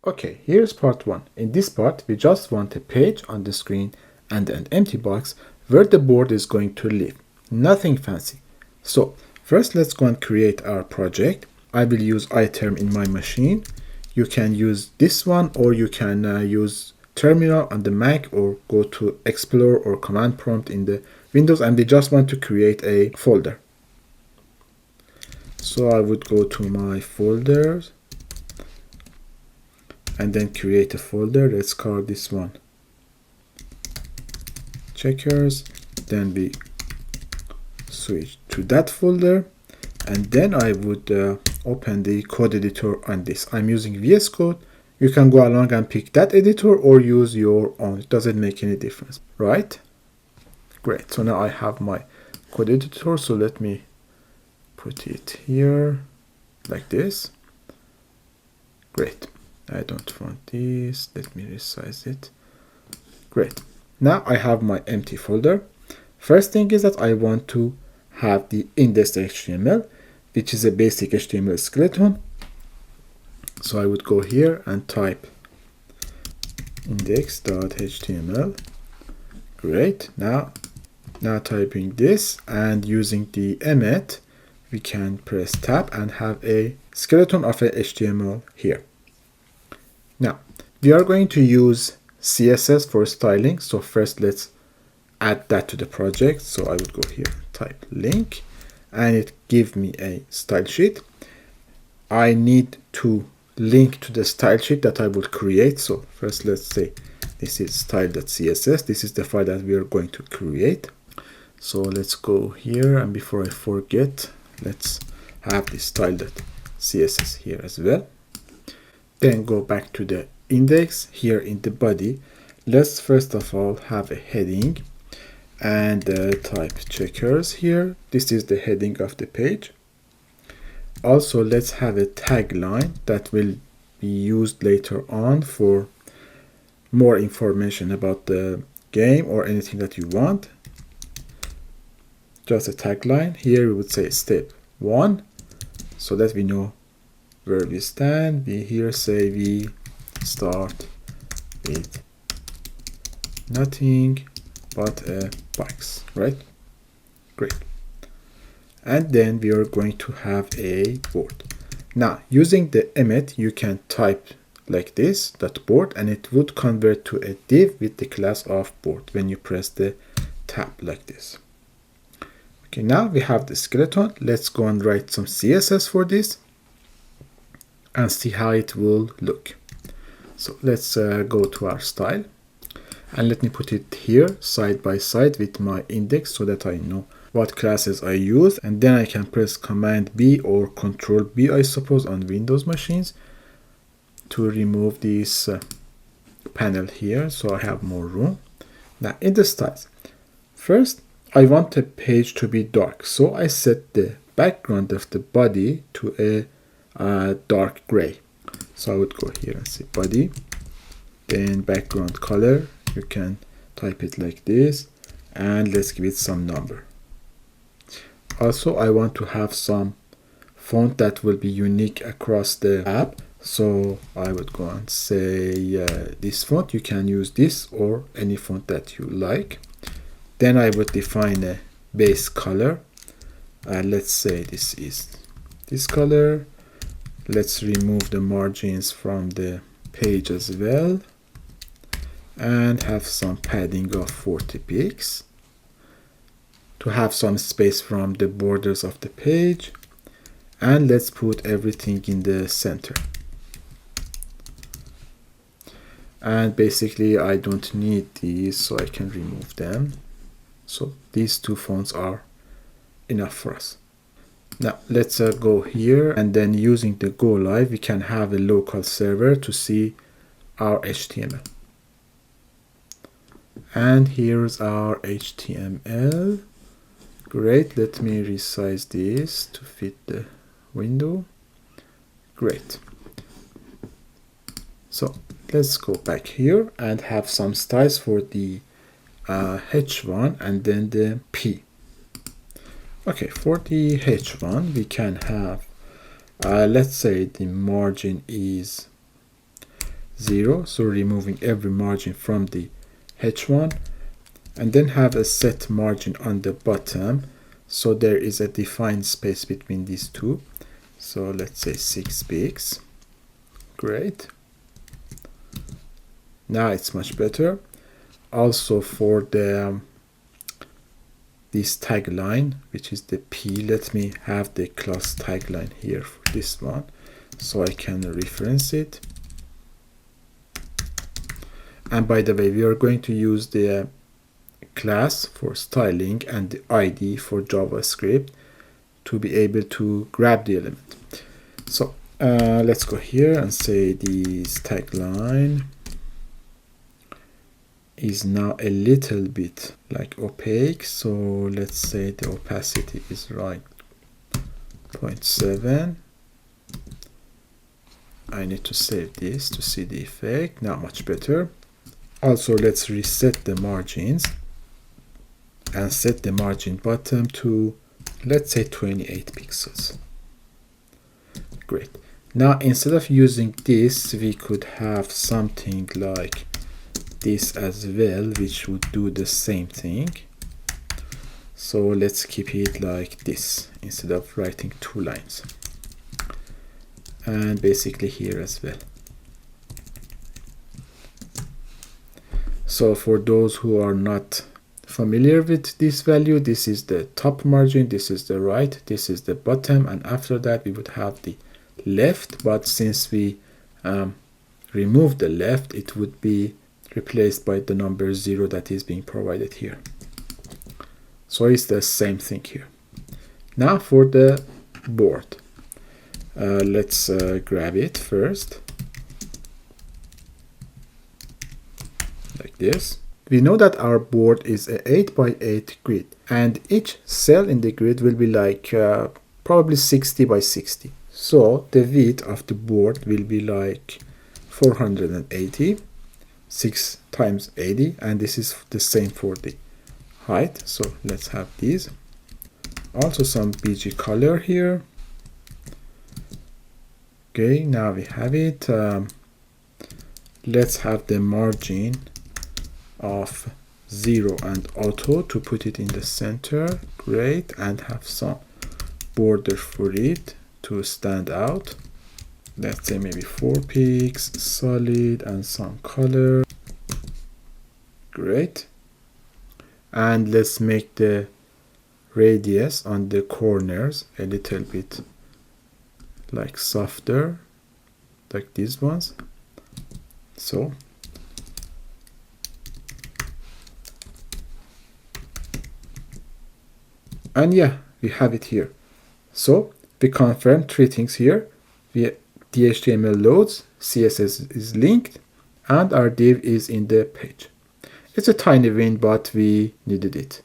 Okay, here's part one. In this part, we just want a page on the screen and an empty box where the board is going to live. Nothing fancy. So first, let's go and create our project. I will use iTerm in my machine. You can use this one, or you can use Terminal on the Mac, or go to Explorer or Command Prompt in the Windows, and we just want to create a folder. So I would go to my folders and then create a folder. Let's call this one checkers. Then we switch to that folder, and then I would open the code editor on this. I'm using VS Code. You can go along and pick that editor or use your own. It doesn't make any difference, right? Great. So now I have my code editor. So let me put it here like this. Great. I don't want this. Let me resize it. Great. Now I have my empty folder. First thing is that I want to have the index.html, which is a basic HTML skeleton. So I would go here and type index.html. Great. Now typing this and using the emmet, we can press tab and have a skeleton of a HTML here. Now we are going to use CSS for styling. So first let's add that to the project. So I would go here, type link, and it gives me a style sheet. I need to link to the style sheet that I will create. So first let's say this is style.css. This is the file that we are going to create. So let's go here, and before I forget, let's have this style.css here as well. Then go back to the index. Here in the body, let's first of all have a heading and type checkers here. This is the heading of the page. Also, let's have a tagline that will be used later on for more information about the game or anything that you want. Just a tagline. Here we would say step 1, so that we know where we stand. We here say we start with nothing but a box, right? Great. And then we are going to have a board. Now using the emmet, you can type like this .board, and it would convert to a div with the class of board when you press the tab like this. Okay, now we have the skeleton. Let's go and write some CSS for this and see how it will look. So let's go to our style, and let me put it here side by side with my index so that I know what classes I use, and then I can press Command B or Control B, I suppose, on Windows machines to remove this panel here, so I have more room. Now in the styles, first I want the page to be dark, so I set the background of the body to a dark gray. So I would go here and say body, then background color. You can type it like this, and let's give it some number. Also, I want to have some font that will be unique across the app. So I would go and say this font. You can use this or any font that you like. Then I would define a base color. Let's say this is this color. Let's remove the margins from the page as well, and have some padding of 40 pixels to have some space from the borders of the page. And let's put everything in the center. And basically I don't need these, so I can remove them. So these two fonts are enough for us. Now let's go here, and then using the go live, we can have a local server to see our HTML. And here's our HTML. Great. Let me resize this to fit the window. Great. So let's go back here and have some styles for the H1 and then the P. Okay, for the H1 we can have let's say the margin is 0, so removing every margin from the h1, and then have a set margin on the bottom, so there is a defined space between these two. So let's say 6 pixels. Great. Now it's much better. Also for the this tagline, which is the P, let me have the class tagline here for this one, so I can reference it. And by the way, we are going to use the class for styling and the ID for JavaScript to be able to grab the element. So let's go here and say this tagline is now a little bit like opaque, so let's say the opacity is right 0.7. I need to save this to see the effect. Now much better. Also, let's reset the margins and set the margin bottom to, let's say, 28 pixels. Great. Now instead of using this, we could have something like this as well, which would do the same thing. So let's keep it like this instead of writing 2 lines. And basically here as well. So for those who are not familiar with this value, this is the top margin, this is the right, this is the bottom, and after that we would have the left, but since we remove the left, it would be replaced by the number 0 that is being provided here. So it's the same thing here. Now for the board, let's grab it first, like this. We know that our board is a 8x8 grid, and each cell in the grid will be like probably 60 by 60. So the width of the board will be like 480, 6 times 80, and this is the same for the height. So let's have these. Also some BG color here. Okay, now we have it. Let's have the margin of 0 and auto to put it in the center. Great. And have some border for it to stand out. Let's say maybe 4 pixels, solid, and some color. Great. And let's make the radius on the corners a little bit like softer, like these ones. So and yeah, we have it here. So we confirm 3 things here. The HTML loads, CSS is linked, and our div is in the page. It's a tiny win, but we needed it.